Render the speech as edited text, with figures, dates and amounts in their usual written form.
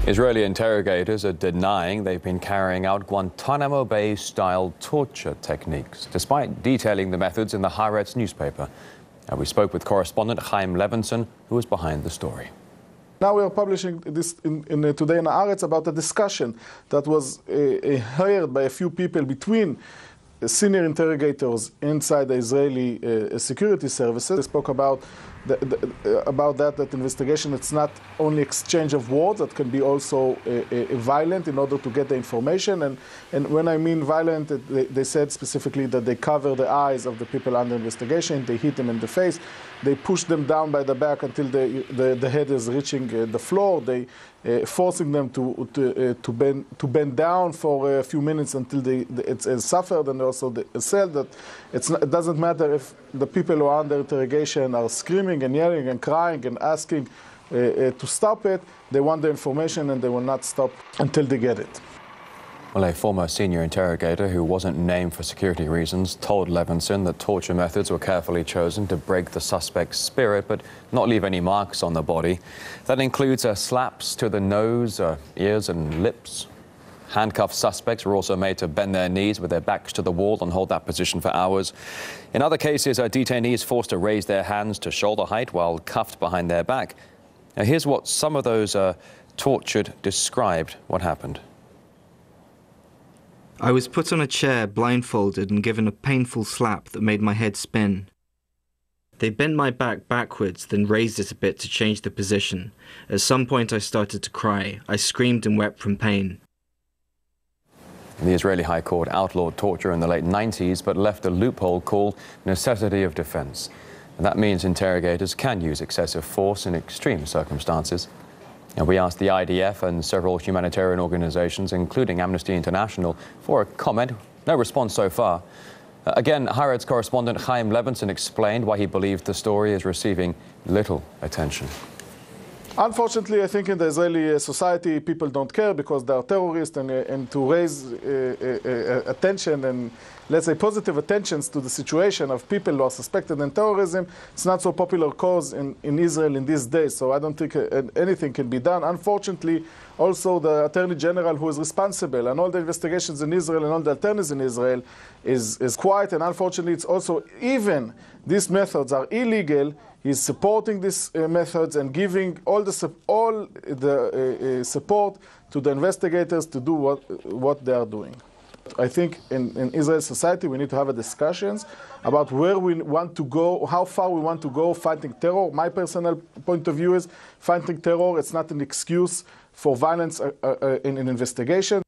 Israeli interrogators are denying they've been carrying out Guantanamo Bay-style torture techniques, despite detailing the methods in the Haaretz newspaper. We spoke with correspondent Chaim Levinson, who was behind the story. Now we are publishing this today in Haaretz about a discussion that was heard by a few people between senior interrogators inside the Israeli security services. They spoke about that investigation. It's not only exchange of words, that can be also violent in order to get the information. And when I mean violent, they said specifically that they cover the eyes of the people under investigation, they hit them in the face, they push them down by the back until the head is reaching the floor, they forcing them to bend down for a few minutes until it's suffered, and also they said that it doesn't matter if the people who are under interrogation are screaming and yelling and crying and asking to stop it. They want the information and they will not stop until they get it. Well, a former senior interrogator who wasn't named for security reasons told Levinson that torture methods were carefully chosen to break the suspect's spirit but not leave any marks on the body. That includes slaps to the nose, ears and lips. Handcuffed suspects were also made to bend their knees with their backs to the wall and hold that position for hours. In other cases, detainees forced to raise their hands to shoulder height while cuffed behind their back. Now, here's what some of those tortured described what happened. I was put on a chair blindfolded and given a painful slap that made my head spin. They bent my back backwards, then raised it a bit to change the position. At some point I started to cry. I screamed and wept from pain. The Israeli High Court outlawed torture in the late 90s, but left a loophole called necessity of defense. And that means interrogators can use excessive force in extreme circumstances. And we asked the IDF and several humanitarian organizations, including Amnesty International, for a comment. No response so far. Again, Haaretz correspondent Chaim Levinson explained why he believed the story is receiving little attention. Unfortunately, I think in the Israeli society, people don't care because they are terrorists, and to raise attention and, let's say, positive attentions to the situation of people who are suspected in terrorism, it's not so popular cause in Israel in these days. So I don't think anything can be done. Unfortunately, also the Attorney General, who is responsible, and all the investigations in Israel and all the attorneys in Israel is quiet. And unfortunately, it's also, even these methods are illegal, he's supporting these methods and giving all the support to the investigators to do what they are doing. I think in Israel society we need to have a discussions about where we want to go, how far we want to go fighting terror. My personal point of view is fighting terror, it's not an excuse for violence in an investigation.